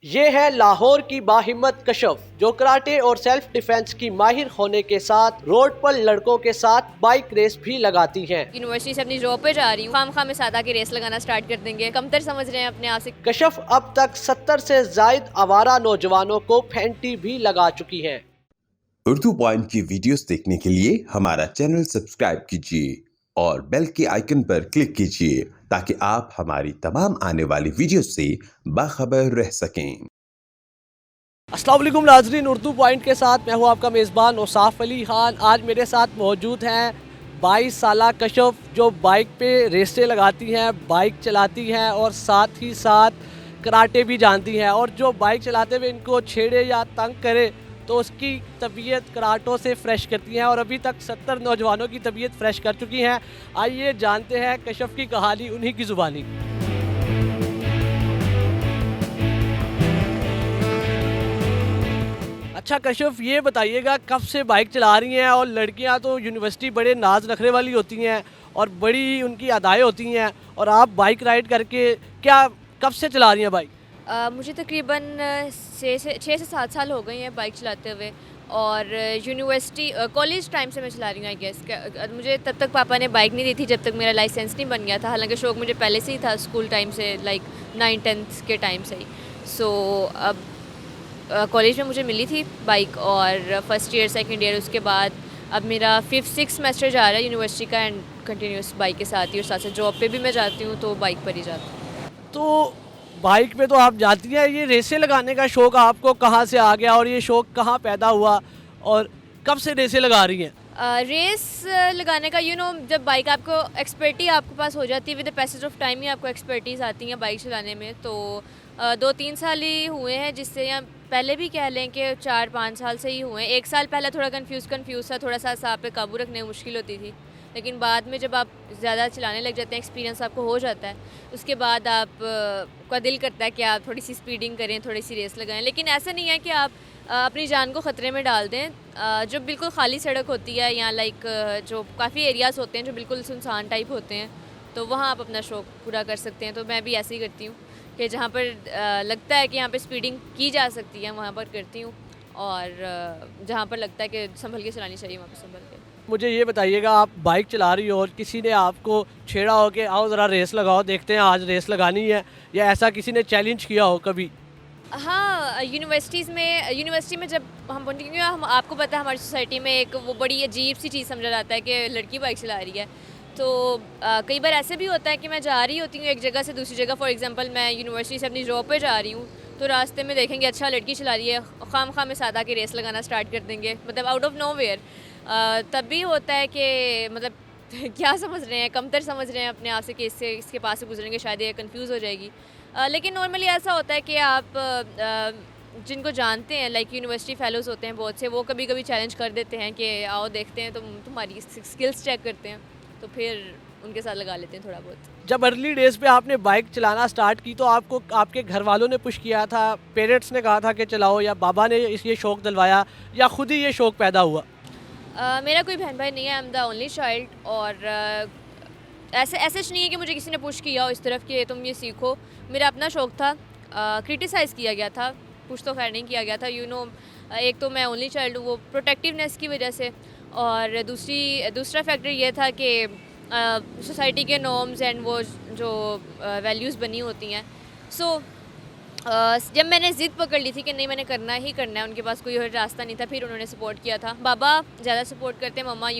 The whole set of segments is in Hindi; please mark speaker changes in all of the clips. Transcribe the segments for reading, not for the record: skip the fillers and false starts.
Speaker 1: ये है लाहौर की बाहिम्मत कशफ जो कराटे और सेल्फ डिफेंस की माहिर होने के साथ रोड पर लड़कों के साथ बाइक रेस भी लगाती हैं।
Speaker 2: यूनिवर्सिटी से अपनी जॉब पे जा रही हूँ, खाम में सादा की रेस लगाना स्टार्ट कर देंगे, कमतर समझ रहे हैं अपने आप से।
Speaker 1: कशफ अब तक 70 से जायद आवारा नौजवानों को फैंटी भी लगा चुकी है।
Speaker 3: उर्दू पॉइंट की वीडियोस देखने के लिए हमारा चैनल सब्सक्राइब कीजिए और बेल के आइकन पर क्लिक कीजिए ताकि आप हमारी तमाम आने वाली वीडियोस से बाखबर रह सकें।
Speaker 1: अस्सलाम वालेकुम नाज़रीन, उर्दू पॉइंट के साथ मैं हूँ आपका मेज़बान औसाफ अली खान। आज मेरे साथ मौजूद हैं 22 साला कशफ जो बाइक पे रेसें लगाती हैं, बाइक चलाती हैं और साथ ही साथ कराटे भी जानती हैं। और जो बाइक चलाते हुए इनको छेड़े या तंग करे तो उसकी तबीयत कराटों से फ़्रेश करती हैं और अभी तक 70 नौजवानों की तबीयत फ़्रेश कर चुकी हैं। आइए जानते हैं कशफ की कहानी उन्हीं की ज़ुबानी। अच्छा कशफ, ये बताइएगा कब से बाइक चला रही हैं? और लड़कियां तो यूनिवर्सिटी बड़े नाज नखरे वाली होती हैं और बड़ी उनकी अदाएँ होती हैं, और आप बाइक राइड करके क्या कब से चला रही हैं बाइक?
Speaker 2: मुझे तकरीबन 6 से 7 साल हो गए हैं बाइक चलाते हुए। और यूनिवर्सिटी कॉलेज टाइम से मैं चला रही हूँ आई गेस। मुझे तब तक पापा ने बाइक नहीं दी थी जब तक मेरा लाइसेंस नहीं बन गया था, हालांकि शौक़ मुझे पहले से ही था स्कूल टाइम से, लाइक 9-10th के टाइम से ही। सो अब कॉलेज में मुझे मिली थी बाइक और फर्स्ट ईयर सेकंड ईयर, उसके बाद अब मेरा 5th-6th सेमेस्टर जा रहा है यूनिवर्सिटी का, एंड कंटिन्यूस बाइक के साथ ही, और साथ साथ जॉब पे भी मैं जाती हूँ तो बाइक पर ही जाती हूँ।
Speaker 1: तो बाइक पे तो आप जाती हैं, ये रेसें लगाने का शौक़ आपको कहाँ से आ गया और ये शौक़ कहाँ पैदा हुआ और कब से रेसें लगा रही हैं?
Speaker 2: रेस लगाने का जब बाइक आपको एक्सपर्टी आपके पास हो जाती है, with the passage of time ही आपको एक्सपर्टीज़ आती है बाइक चलाने में। तो 2-3 साल ही हुए हैं, जिससे, या पहले भी कह लें कि 4-5 साल से ही हुए हैं। 1 साल पहले थोड़ा कन्फ्यूज़ था, थोड़ा सा सांप पे काबू रखने में मुश्किल होती थी, लेकिन बाद में जब आप ज़्यादा चलाने लग जाते हैं, एक्सपीरियंस आपको हो जाता है, उसके बाद आप का दिल करता है कि आप थोड़ी सी स्पीडिंग करें, थोड़ी सी रेस लगाएं। लेकिन ऐसा नहीं है कि आप अपनी जान को ख़तरे में डाल दें। जो बिल्कुल खाली सड़क होती है, या लाइक जो काफ़ी एरियाज़ होते हैं जो बिल्कुल सुनसान टाइप होते हैं, तो वहाँ आप अपना शौक़ पूरा कर सकते हैं। तो मैं भी ऐसे ही करती हूँ कि जहाँ पर लगता है कि यहाँ पे स्पीडिंग की जा सकती है वहाँ पर करती हूँ, और जहाँ पर लगता है कि संभल के चलानी चाहिए वहाँ पर संभल के।
Speaker 1: मुझे ये बताइएगा, आप बाइक चला रही हो और किसी ने आपको छेड़ा हो कि आओ ज़रा रेस लगाओ, देखते हैं आज रेस लगानी है, या ऐसा किसी ने चैलेंज किया हो कभी?
Speaker 2: हाँ, यूनिवर्सिटी में जब हम पहुँचे, क्योंकि हम आपको पता है हमारी सोसाइटी में एक वो बड़ी अजीब सी चीज़ समझा जाता है कि लड़की बाइक चला रही है। तो कई बार ऐसे भी होता है कि मैं जा रही होती हूँ एक जगह से दूसरी जगह। फॉर एग्जांपल, मैं यूनिवर्सिटी से अपनी जॉब पे जा रही हूँ, तो रास्ते में देखेंगे अच्छा लड़की चला रही है, खाम में सादा की रेस लगाना स्टार्ट कर देंगे, मतलब आउट ऑफ नोवेयर। तब भी होता है कि मतलब क्या समझ रहे हैं, कमतर समझ रहे हैं अपने आप से कि इसके पास से गुजरेंगे शायद ये कंफ्यूज हो जाएगी। लेकिन नॉर्मली ऐसा होता है कि आप जिनको जानते हैं, लाइक यूनिवर्सिटी फेलोज़ होते हैं बहुत से, वो कभी कभी चैलेंज कर देते हैं कि आओ देखते हैं, तुम्हारी स्किल्स चेक करते हैं, तो फिर उनके साथ लगा लेते हैं थोड़ा बहुत।
Speaker 1: जब अर्ली डेज़ पे आपने बाइक चलाना स्टार्ट की तो आपको आपके घर वालों ने पुश किया था, पेरेंट्स ने कहा था कि चलाओ, या बाबा ने ये शौक़ दिलवाया, या खुद ही ये शौक़ पैदा हुआ?
Speaker 2: मेरा कोई बहन भाई नहीं है, I am the only child. और ऐसे नहीं है कि मुझे किसी ने पुश किया हो इस तरफ कि तुम ये सीखो। मेरा अपना शौक़ था, क्रिटिसाइज़ किया गया था, पुश तो खैर नहीं किया गया था। एक तो मैं ओनली चाइल्ड हूँ, वो प्रोटेक्टिवनेस की वजह से, और दूसरा फैक्टर ये था कि सोसाइटी के नॉर्म्स एंड वो जो वैल्यूज़ बनी होती हैं। सो जब मैंने ज़िद पकड़ ली थी कि नहीं मैंने करना ही करना है, उनके पास कोई और रास्ता नहीं था, फिर उन्होंने सपोर्ट किया था। बाबा ज़्यादा सपोर्ट करते हैं, मम्मा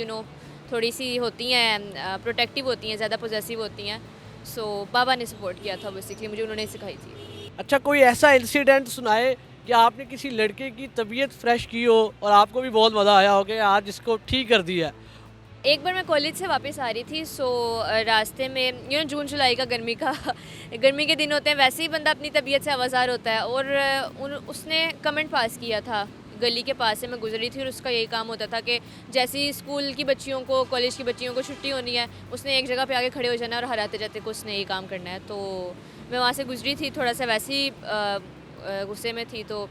Speaker 2: थोड़ी सी होती हैं प्रोटेक्टिव होती हैं, ज़्यादा पोजेसिव होती हैं। सो बाबा ने सपोर्ट किया था, बेसिकली मुझे उन्होंने सिखाई थी।
Speaker 1: अच्छा, कोई ऐसा इंसिडेंट सुनाए कि आपने किसी लड़के की तबीयत फ़्रेश की हो और आपको भी बहुत मज़ा आया हो कि आज इसको ठीक कर दिया?
Speaker 2: एक बार मैं कॉलेज से वापस आ रही थी, सो रास्ते में जून जुलाई का गर्मी के दिन होते हैं, वैसे ही बंदा अपनी तबीयत से आवाज़ार होता है। और उसने कमेंट पास किया था, गली के पास से मैं गुजरी थी और उसका यही काम होता था कि जैसे ही स्कूल की बच्चियों को, कॉलेज की बच्चियों को छुट्टी होनी है, उसने एक जगह पे आके खड़े हो जाना और हराते जाते को उसने यही काम करना है। तो मैं वहाँ से गुजरी थी, थोड़ा सा वैसे ही गुस्से में थी, तो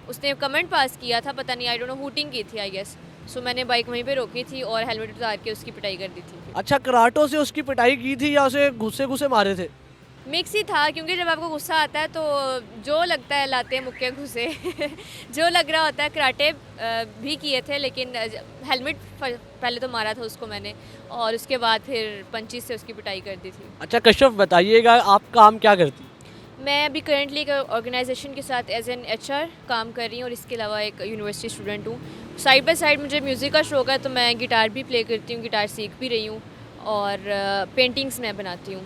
Speaker 2: उसने कमेंट पास किया था, पता नहीं, आई डोंट नो, हूटिंग की थी आई गेस। सो मैंने बाइक वहीं पे रोकी थी और हेलमेट उतार के उसकी पिटाई कर दी थी।
Speaker 1: अच्छा, कराटों से उसकी पिटाई की थी या उसे घुसे मारे थे?
Speaker 2: मिक्स ही था, क्योंकि जब आपको गुस्सा आता है तो जो लगता है लाते हैं मुक्के घुसे जो लग रहा होता है। कराटे भी किए थे, लेकिन हेलमेट पहले तो मारा था उसको मैंने, और उसके बाद फिर पंचिस से उसकी पिटाई कर दी थी।
Speaker 1: अच्छा कश्यप, बताइएगा आप काम क्या करती हैं?
Speaker 2: मैं अभी करंटली एक ऑर्गेनाइजेशन के साथ एज एन HR काम कर रही हूँ, और इसके अलावा एक यूनिवर्सिटी स्टूडेंट हूँ। साइड बाय साइड मुझे म्यूज़िक का शौक है, तो मैं गिटार भी प्ले करती हूँ, गिटार सीख भी रही हूँ, और पेंटिंग्स मैं बनाती हूँ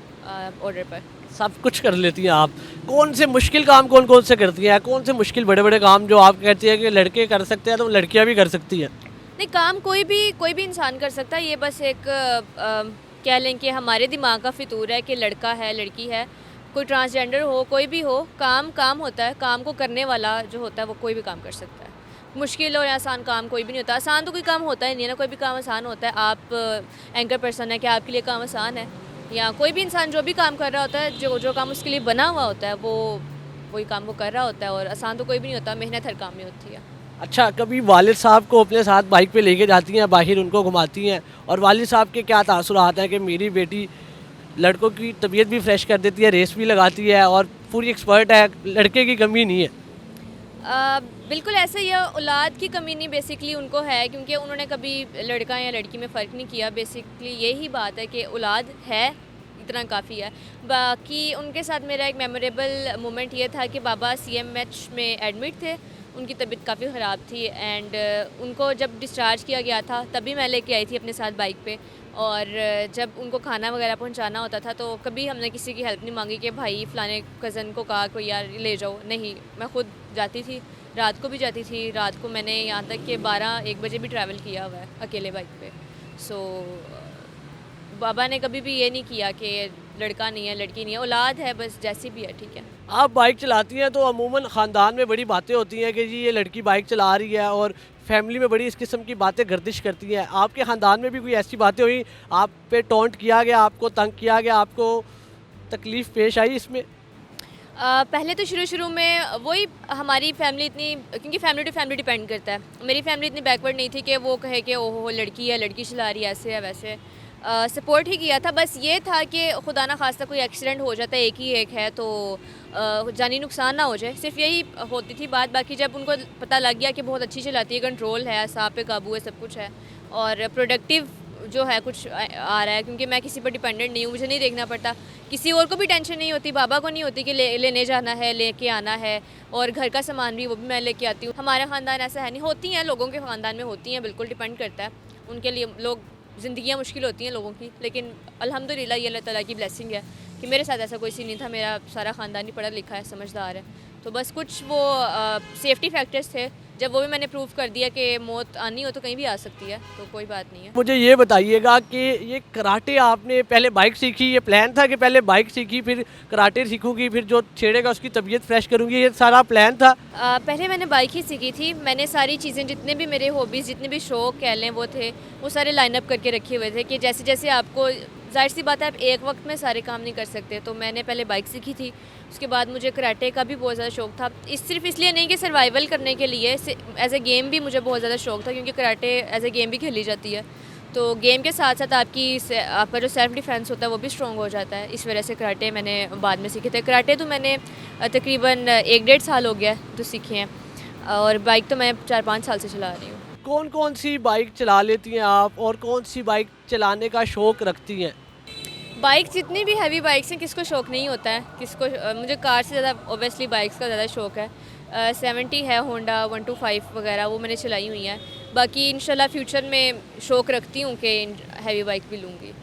Speaker 2: ऑर्डर पर।
Speaker 1: सब कुछ कर लेती हैं आप। कौन से मुश्किल काम कौन कौन से करती हैं? कौन से मुश्किल बड़े बड़े काम जो आप कहती हैं कि लड़के कर सकते हैं तो लड़कियां भी कर सकती हैं?
Speaker 2: नहीं, काम कोई भी इंसान कर सकता है। ये बस एक कह लें कि हमारे दिमाग का फितूर है कि लड़का है लड़की है, कोई ट्रांसजेंडर हो, कोई भी हो, काम काम होता है। काम को करने वाला जो होता है वो कोई भी काम कर सकता है। मुश्किल और आसान काम कोई भी नहीं होता। आसान तो कोई काम होता ही नहीं है ना, कोई भी काम आसान होता है। आप एंकर पर्सन है, क्या आपके लिए काम आसान है? या कोई भी इंसान जो भी काम कर रहा होता है, जो काम उसके लिए बना हुआ होता है, वो वही काम वो कर रहा होता है। और आसान तो कोई भी नहीं होता, मेहनत हर काम में होती है।
Speaker 1: अच्छा, कभी वालिद साहब को अपने साथ बाइक पे लेके जाती हैं, बाहर उनको घुमाती हैं, और वालिद साहब के क्या तासुरात हैं कि मेरी बेटी लड़कों की तबीयत भी फ्रेश कर देती है, रेस भी लगाती है और पूरी एक्सपर्ट है, लड़के की कमी नहीं है?
Speaker 2: बिल्कुल ऐसा ही है। औलाद की कमी नहीं बेसिकली उनको है, क्योंकि उन्होंने कभी लड़का या लड़की में फ़र्क नहीं किया। बेसिकली यही बात है कि औलाद है, इतना काफ़ी है। बाकी उनके साथ मेरा एक मेमोरेबल मोमेंट ये था कि बाबा CMH में एडमिट थे, उनकी तबीयत काफ़ी ख़राब थी, एंड उनको जब डिस्चार्ज किया गया था तभी मैं लेके आई थी अपने साथ बाइक पे। और जब उनको खाना वगैरह पहुंचाना होता था तो कभी हमने किसी की हेल्प नहीं मांगी कि भाई फ़लाने कज़न को कहा कोई यार ले जाओ। नहीं, मैं ख़ुद जाती थी, रात को भी जाती थी। रात को मैंने यहाँ तक कि 12-1 बजे भी ट्रैवल किया हुआ है अकेले बाइक पे। सो बाबा ने कभी भी ये नहीं किया कि लड़का नहीं है लड़की नहीं है, औलाद है बस, जैसी भी है ठीक है।
Speaker 1: आप बाइक चलाती हैं तो अमूमन ख़ानदान में बड़ी बातें होती हैं कि जी ये लड़की बाइक चला रही है, और फैमिली में बड़ी इस किस्म की बातें गर्दिश करती हैं। आपके ख़ानदान में भी कोई ऐसी बातें हुई, आप पे टॉन्ट किया गया, आपको तंग किया गया, आपको तकलीफ़ पेश आई इसमें?
Speaker 2: पहले तो शुरू में वही हमारी फैमिली इतनी, क्योंकि फैमिली टू फैमिली डिपेंड करता है। मेरी फैमिली इतनी बैकवर्ड नहीं थी कि वो कहे कि ओहो लड़की है, लड़की चला रही है, ऐसे है वैसे। सपोर्ट ही किया था। बस ये था कि खुदा ना खास्ता कोई एक्सीडेंट हो जाता है, एक ही एक है, तो जानी नुकसान ना हो जाए, सिर्फ यही होती थी बात। बाकी जब उनको पता लग गया कि बहुत अच्छी चलाती है, कंट्रोल है, सांप पे काबू है, सब कुछ है, और प्रोडक्टिव जो है कुछ आ रहा है, क्योंकि मैं किसी पर डिपेंडेंट नहीं हूँ, मुझे नहीं देखना पड़ता। किसी और को भी टेंशन नहीं होती, बाबा को नहीं होती कि लेने जाना है, लेके आना है, और घर का सामान भी वो भी मैं लेके आती हूँ। हमारा ख़ानदान ऐसा है नहीं, होती हैं लोगों के ख़ानदान में, होती हैं, बिल्कुल डिपेंड करता है उनके लिए। लोग ज़िंदगियाँ मुश्किल होती हैं लोगों की, लेकिन अल्हम्दुलिल्लाह ये अल्लाह ताला की ब्लेसिंग है कि मेरे साथ ऐसा कोई सीन नहीं था। मेरा सारा ख़ानदान ही पढ़ा लिखा है, समझदार है। तो बस कुछ वो सेफ्टी फैक्टर्स थे, जब वो भी मैंने प्रूव कर दिया कि मौत आनी हो तो कहीं भी आ सकती है, तो कोई बात नहीं है।
Speaker 1: मुझे ये बताइएगा कि ये कराटे आपने पहले बाइक सीखी, ये प्लान था कि पहले बाइक सीखी फिर कराटे सीखूंगी, फिर जो छेड़ेगा उसकी तबीयत फ्रेश करूंगी, ये सारा प्लान था?
Speaker 2: पहले मैंने बाइक ही सीखी थी। मैंने सारी चीज़ें, जितने भी मेरे हॉबीज़, जितने भी शौक़ कह लें वो थे, वो सारे लाइन अप करके रखे हुए थे कि जैसे जैसे आपको, ज़ाहिर सी बात है आप एक वक्त में सारे काम नहीं कर सकते। तो मैंने पहले बाइक सीखी थी, उसके बाद मुझे कराटे का भी बहुत ज़्यादा शौक़ था। सिर्फ इसलिए नहीं कि सर्वाइवल करने के लिए, एज ए गेम भी मुझे बहुत ज़्यादा शौक़ था, क्योंकि कराटे एज ए गेम भी खेली जाती है। तो गेम के साथ साथ आपका जो सेल्फ़ डिफेंस होता है वो भी स्ट्रॉन्ग हो जाता है। इस वजह से कराटे मैंने बाद में सीखे थे। कराटे तो मैंने तकरीबन 1-1.5 साल हो गया तो सीखे हैं, और बाइक तो मैं 4-5 साल से चला रही हूँ।
Speaker 1: कौन कौन सी बाइक चला लेती हैं आप, और कौन सी बाइक चलाने का शौक़ रखती हैं?
Speaker 2: बाइक जितनी भी हैवी बाइक्स हैं, किसको शौक़ नहीं होता है, किसको मुझे कार से ज़्यादा ऑब्वियसली बाइक्स का ज़्यादा शौक़ है। 70 है होंडा 125 वगैरह, वो मैंने चलाई हुई है। बाकी इंशाल्लाह फ्यूचर में शौक़ रखती हूँ कि हैवी बाइक भी लूँगी।